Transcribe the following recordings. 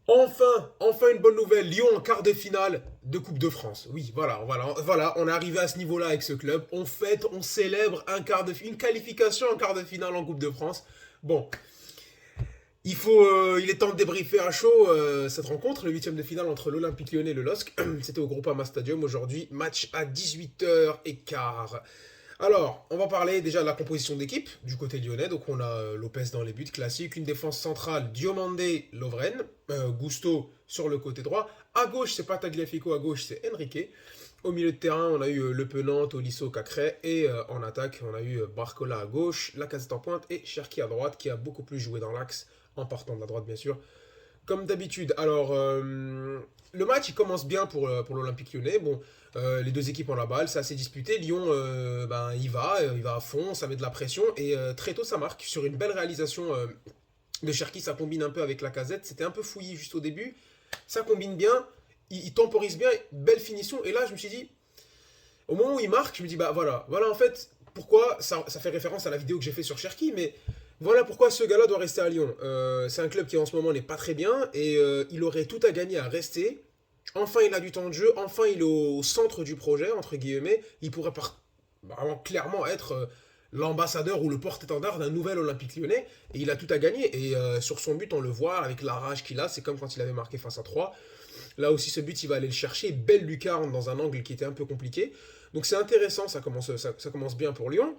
Enfin une bonne nouvelle. Lyon en quart de finale de Coupe de France. Oui, voilà, on est arrivé à ce niveau-là avec ce club. On fête, on célèbre une qualification en quart de finale en Coupe de France. Bon, il est temps de débriefer à chaud cette rencontre, le huitième de finale entre l'Olympique Lyonnais et le LOSC. C'était au Groupama Stadium aujourd'hui, match à 18h15. Alors, on va parler déjà de la composition d'équipe du côté lyonnais. Donc, on a Lopez dans les buts classiques, une défense centrale, Diomandé, Lovren, Gusto sur le côté droit. À gauche, c'est pas Tagliafico, à gauche, c'est Enrique. Au milieu de terrain, on a eu Le Penant, Tolisso, Cacré. Et en attaque, on a eu Barcola à gauche, Lacazette en pointe et Cherki à droite, qui a beaucoup plus joué dans l'axe, en partant de la droite, bien sûr. Comme d'habitude. Alors, le match, il commence bien pour l'Olympique lyonnais. Bon, les deux équipes ont la balle, c'est assez disputé. Lyon, il va à fond, ça met de la pression. Et très tôt, ça marque sur une belle réalisation de Cherki. Ça combine un peu avec Lacazette. C'était un peu fouillis juste au début. Ça combine bien, il temporise bien, belle finition. Et là, je me suis dit, au moment où il marque, je me dis, bah voilà en fait, pourquoi, ça fait référence à la vidéo que j'ai fait sur Cherki, mais voilà pourquoi ce gars-là doit rester à Lyon. C'est un club qui en ce moment n'est pas très bien et il aurait tout à gagner à rester. Enfin, il a du temps de jeu, enfin, il est au centre du projet, entre guillemets. Il pourrait vraiment clairement être l'ambassadeur ou le porte-étendard d'un nouvel Olympique lyonnais et il a tout à gagner. Et sur son but, on le voit avec la rage qu'il a, c'est comme quand il avait marqué face à 3. Là aussi, ce but, il va aller le chercher. Belle lucarne dans un angle qui était un peu compliqué. Donc c'est intéressant, ça commence bien pour Lyon.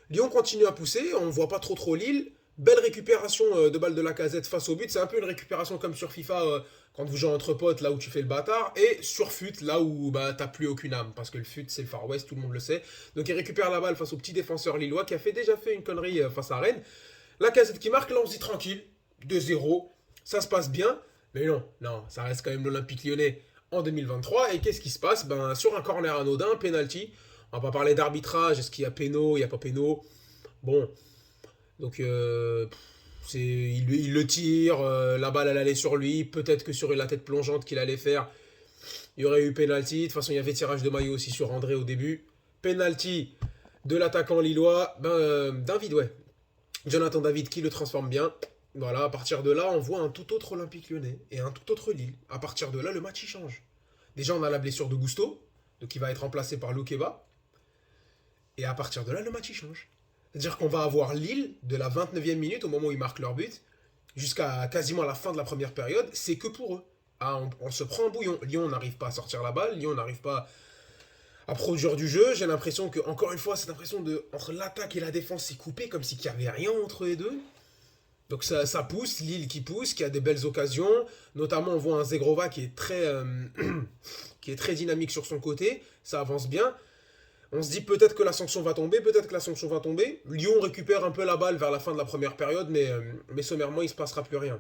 Lyon continue à pousser, on ne voit pas trop Lille. Belle récupération de balle de Lacazette face au but. C'est un peu une récupération comme sur FIFA quand vous jouez entre potes, là où tu fais le bâtard. Et sur FUT, là où bah, t'as plus aucune âme. Parce que le FUT, c'est le Far West, tout le monde le sait. Donc il récupère la balle face au petit défenseur lillois qui a déjà fait une connerie face à Rennes. Lacazette qui marque, là on se dit tranquille. 2-0, ça se passe bien. Mais non, ça reste quand même l'Olympique lyonnais en 2023. Et qu'est-ce qui se passe? Ben, sur un corner anodin, penalty. On va pas parler d'arbitrage, est-ce qu'il y a péno, il n'y a pas péno. Bon, donc il le tire, la balle elle allait sur lui, peut-être que sur la tête plongeante qu'il allait faire, il y aurait eu penalty. De toute façon, il y avait tirage de maillot aussi sur André au début. Penalty de l'attaquant lillois, David, ouais. Jonathan David qui le transforme bien. Voilà, à partir de là, on voit un tout autre Olympique lyonnais et un tout autre Lille. À partir de là, le match il change. Déjà, on a la blessure de Gusto, donc il va être remplacé par Loukeba. Et à partir de là, le match il change. C'est-à-dire qu'on va avoir Lille de la 29e minute, au moment où ils marquent leur but, jusqu'à quasiment la fin de la première période, c'est que pour eux. Ah, on se prend un bouillon. Lyon n'arrive pas à sortir la balle, Lyon n'arrive pas à produire du jeu. J'ai l'impression que, encore une fois, cette impression de entre l'attaque et la défense, c'est coupé comme s'il n'y avait rien entre les deux. Donc ça pousse, Lille qui pousse, qui a des belles occasions. Notamment, on voit un Zegrova qui est très dynamique sur son côté. Ça avance bien. On se dit peut-être que la sanction va tomber, peut-être que la sanction va tomber. Lyon récupère un peu la balle vers la fin de la première période, mais sommairement, il ne se passera plus rien.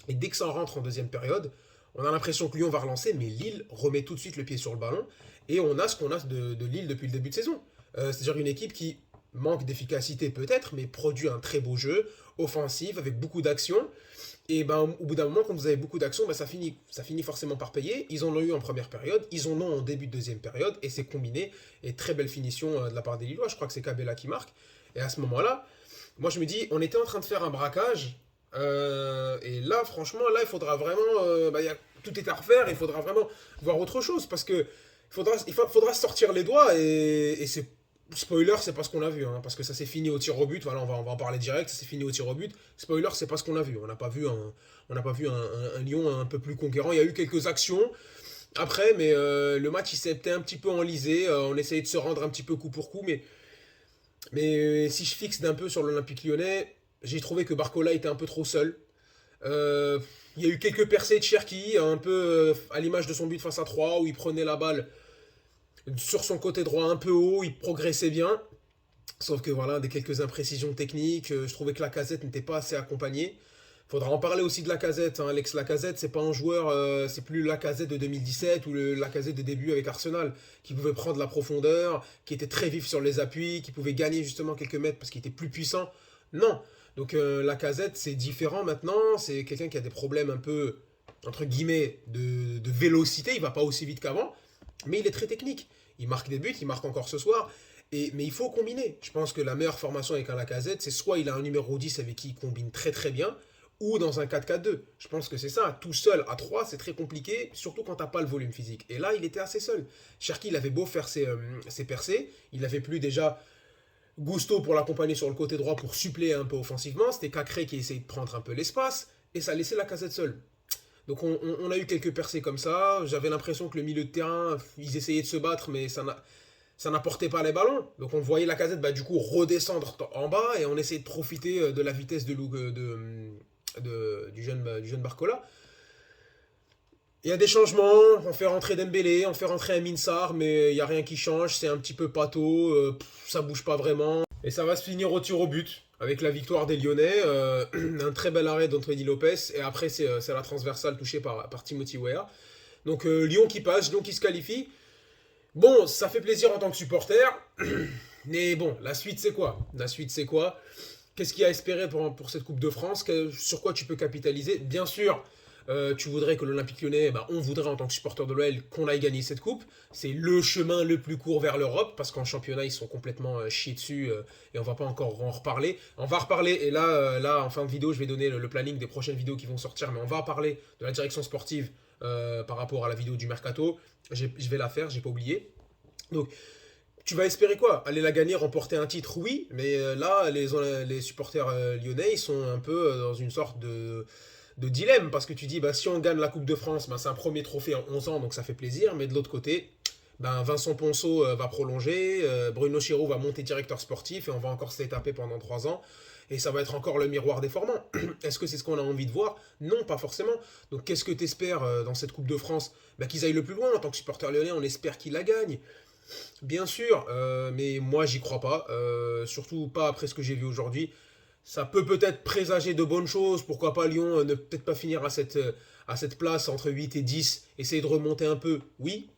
Et dès que ça rentre en deuxième période, on a l'impression que Lyon va relancer, mais Lille remet tout de suite le pied sur le ballon. Et on a ce qu'on a de Lille depuis le début de saison. C'est-à-dire une équipe qui manque d'efficacité peut-être, mais produit un très beau jeu, offensif, avec beaucoup d'actions. Et ben, au bout d'un moment, quand vous avez beaucoup d'actions, ben, ça finit forcément par payer. Ils en ont eu en première période, ils en ont en début de deuxième période, et c'est combiné. Et très belle finition de la part des Lillois. Je crois que c'est Cabella qui marque. Et à ce moment-là, moi je me dis, on était en train de faire un braquage. Et là, franchement, là, il faudra vraiment. Tout est à refaire, il faudra vraiment voir autre chose. Parce que il faudra sortir les doigts, et c'est spoiler, c'est pas ce qu'on a vu, hein, parce que ça s'est fini au tir au but. Voilà, on va en parler direct. Ça s'est fini au tir au but. Spoiler, c'est pas ce qu'on a vu. On n'a pas vu un Lyon un peu plus conquérant. Il y a eu quelques actions après, mais le match il s'est peut-être un petit peu enlisé. On essayait de se rendre un petit peu coup pour coup, mais si je fixe d'un peu sur l'Olympique lyonnais, j'ai trouvé que Barcola était un peu trop seul. Euh, il y a eu quelques percées de Cherki, un peu à l'image de son but face à 3, où il prenait la balle sur son côté droit un peu haut, il progressait bien. Sauf que voilà, des quelques imprécisions techniques, je trouvais que Lacazette n'était pas assez accompagné. Faudra en parler aussi de Lacazette, hein. Alex Lacazette, c'est pas un joueur, c'est plus le Lacazette de 2017 ou le Lacazette de début avec Arsenal, qui pouvait prendre la profondeur, qui était très vif sur les appuis, qui pouvait gagner justement quelques mètres parce qu'il était plus puissant. Non. Donc Lacazette, c'est différent maintenant, c'est quelqu'un qui a des problèmes un peu, entre guillemets, de vélocité, il va pas aussi vite qu'avant, mais il est très technique. Il marque des buts, il marque encore ce soir. Mais il faut combiner. Je pense que la meilleure formation avec un Lacazette, c'est soit il a un numéro 10 avec qui il combine très très bien, ou dans un 4-4-2. Je pense que c'est ça. Tout seul à 3, c'est très compliqué, surtout quand t'as pas le volume physique. Et là, il était assez seul. Cherki, il avait beau faire ses percées, il n'avait plus déjà Gusto pour l'accompagner sur le côté droit pour suppléer un peu offensivement. C'était Cacré qui essayait de prendre un peu l'espace, et ça laissait la Casette seule. Donc on a eu quelques percées comme ça. J'avais l'impression que le milieu de terrain, ils essayaient de se battre, mais ça n'apportait pas les ballons. Donc on voyait la Casette du coup redescendre en bas et on essayait de profiter de la vitesse du jeune Barcola. Il y a des changements, on fait rentrer Dembélé, on fait rentrer un Minsar, mais il n'y a rien qui change, c'est un petit peu pâteau, ça bouge pas vraiment. Et ça va se finir au tir au but, avec la victoire des Lyonnais, un très bel arrêt d'Anthony Lopez, et après c'est la transversale touchée par Timothy Weah. Donc Lyon qui passe, Lyon qui se qualifie. Bon, ça fait plaisir en tant que supporter, mais bon, la suite c'est quoi? La suite c'est quoi? Qu'est-ce qu'il y a à espérer pour cette Coupe de France? Sur quoi tu peux capitaliser? Bien sûr, tu voudrais que l'Olympique Lyonnais, on voudrait en tant que supporter de l'OL qu'on aille gagner cette coupe. C'est le chemin le plus court vers l'Europe, parce qu'en championnat, ils sont complètement chiés dessus, et on va pas encore en reparler. On va reparler, et là en fin de vidéo, je vais donner le planning des prochaines vidéos qui vont sortir, mais on va parler de la direction sportive par rapport à la vidéo du Mercato. Je vais la faire, j'ai pas oublié. Donc, tu vas espérer quoi? Aller la gagner, remporter un titre, oui, mais là, les supporters lyonnais, ils sont un peu dans une sorte de dilemme, parce que tu dis, si on gagne la Coupe de France, c'est un premier trophée en 11 ans, donc ça fait plaisir, mais de l'autre côté, Vincent Ponceau va prolonger, Bruno Chiraud va monter directeur sportif, et on va encore se les taper pendant 3 ans, et ça va être encore le miroir déformant. Est-ce que c'est ce qu'on a envie de voir? Non, pas forcément. Donc qu'est-ce que tu espères dans cette Coupe de France? Qu'ils aillent le plus loin. En tant que supporter lyonnais, on espère qu'ils la gagnent. Bien sûr, mais moi j'y crois pas, surtout pas après ce que j'ai vu aujourd'hui. Ça peut peut-être présager de bonnes choses, pourquoi pas Lyon ne peut-être pas finir à cette place entre 8 et 10, essayer de remonter un peu, oui.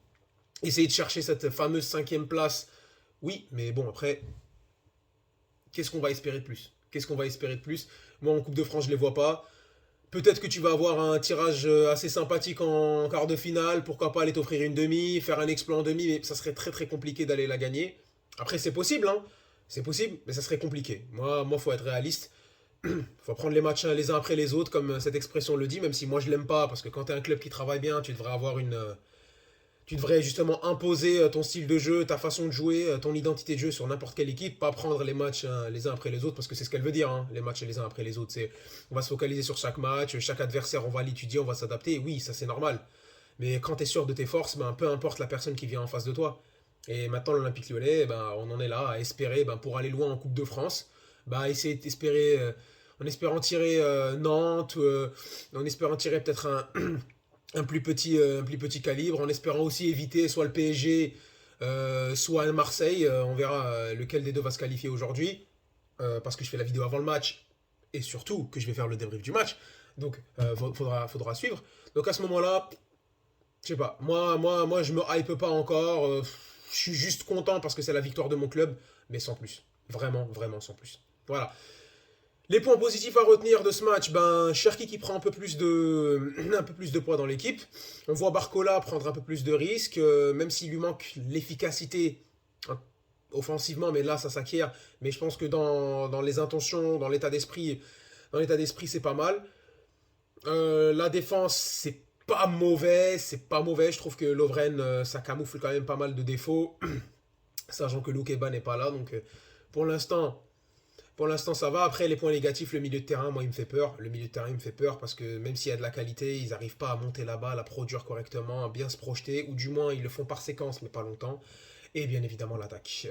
Essayer de chercher cette fameuse 5e place, oui, mais bon après, qu'est-ce qu'on va espérer de plus? Qu'est-ce qu'on va espérer de plus? Moi en Coupe de France je les vois pas. Peut-être que tu vas avoir un tirage assez sympathique en quart de finale, pourquoi pas aller t'offrir une demi, faire un exploit en demi, mais ça serait très très compliqué d'aller la gagner. Après c'est possible, hein. C'est possible, mais ça serait compliqué. Moi, faut être réaliste. Faut prendre les matchs les uns après les autres, comme cette expression le dit, même si moi je l'aime pas, parce que quand tu es un club qui travaille bien, tu devrais justement imposer ton style de jeu, ta façon de jouer, ton identité de jeu sur n'importe quelle équipe, pas prendre les matchs les uns après les autres, parce que c'est ce qu'elle veut dire, hein, les matchs les uns après les autres. On va se focaliser sur chaque match, chaque adversaire, on va l'étudier, on va s'adapter. Oui, ça c'est normal. Mais quand tu es sûr de tes forces, peu importe la personne qui vient en face de toi. Et maintenant, l'Olympique Lyonnais, on en est là à espérer, pour aller loin en Coupe de France, essayer d'espérer, en espérant tirer Nantes, en espérant tirer peut-être un plus petit calibre, en espérant aussi éviter soit le PSG, soit Marseille. On verra lequel des deux va se qualifier aujourd'hui, parce que je fais la vidéo avant le match, et surtout que je vais faire le débrief du match. Donc, faudra suivre. Donc à ce moment-là, je sais pas, moi je me hype pas encore. Je suis juste content parce que c'est la victoire de mon club, mais sans plus. Vraiment, vraiment sans plus. Voilà. Les points positifs à retenir de ce match, Cherki qui prend un peu plus de poids dans l'équipe. On voit Barcola prendre un peu plus de risques, même s'il lui manque l'efficacité hein, offensivement, mais là ça s'acquiert. Mais je pense que dans les intentions, dans l'état d'esprit, c'est pas mal. La défense, c'est pas mauvais. Je trouve que Lovren, ça camoufle quand même pas mal de défauts, sachant que Loukeba n'est pas là. Donc pour l'instant, ça va. Après, les points négatifs, le milieu de terrain, moi, il me fait peur. Le milieu de terrain, il me fait peur parce que même s'il y a de la qualité, ils n'arrivent pas à monter la balle, à produire correctement, à bien se projeter, ou du moins, ils le font par séquence, mais pas longtemps. Et bien évidemment, l'attaque.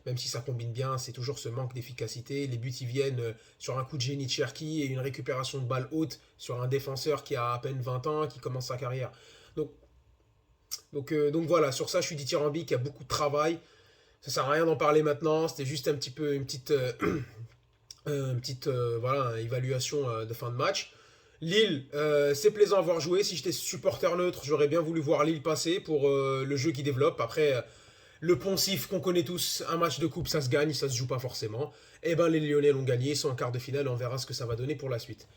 Même si ça combine bien, c'est toujours ce manque d'efficacité. Les buts, ils viennent sur un coup de génie de Cherki et une récupération de balle haute sur un défenseur qui a à peine 20 ans, qui commence sa carrière. Donc voilà, sur ça, je suis dithyrambique, il y a beaucoup de travail. Ça sert à rien d'en parler maintenant, c'était juste une petite voilà, évaluation de fin de match. Lille, c'est plaisant à voir jouer. Si j'étais supporter neutre, j'aurais bien voulu voir Lille passer pour le jeu qui développe. Après, le poncif qu'on connaît tous, un match de coupe, ça se gagne, ça se joue pas forcément. Et les Lyonnais l'ont gagné, ils sont en quart de finale, on verra ce que ça va donner pour la suite.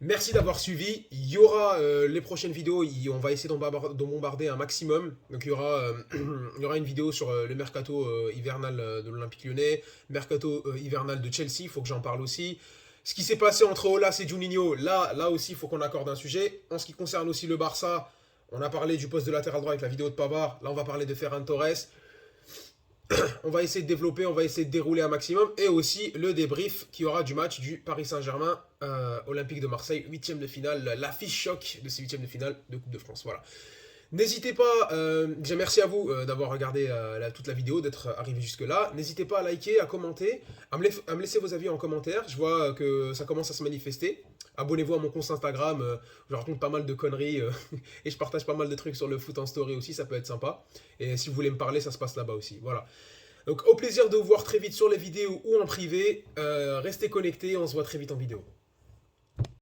Merci d'avoir suivi. Il y aura les prochaines vidéos, on va essayer de bombarder un maximum. Donc il y aura une vidéo sur le mercato hivernal de l'Olympique Lyonnais, mercato hivernal de Chelsea, il faut que j'en parle aussi. Ce qui s'est passé entre Olas et Juninho, là aussi, il faut qu'on accorde un sujet. En ce qui concerne aussi le Barça, on a parlé du poste de latéral droit avec la vidéo de Pavard. Là, on va parler de Ferran Torres. On va essayer de développer, on va essayer de dérouler un maximum. Et aussi le débrief qui aura du match du Paris Saint-Germain Olympique de Marseille, 8e de finale, l'affiche choc de ces 8e de finale de Coupe de France. Voilà. N'hésitez pas, déjà merci à vous d'avoir regardé toute la vidéo, d'être arrivé jusque-là. N'hésitez pas à liker, à commenter, à me laisser vos avis en commentaire. Je vois que ça commence à se manifester. Abonnez-vous à mon compte Instagram, je raconte pas mal de conneries et je partage pas mal de trucs sur le foot en story aussi, ça peut être sympa. Et si vous voulez me parler, ça se passe là-bas aussi. Voilà. Donc au plaisir de vous voir très vite sur les vidéos ou en privé. Restez connectés, on se voit très vite en vidéo.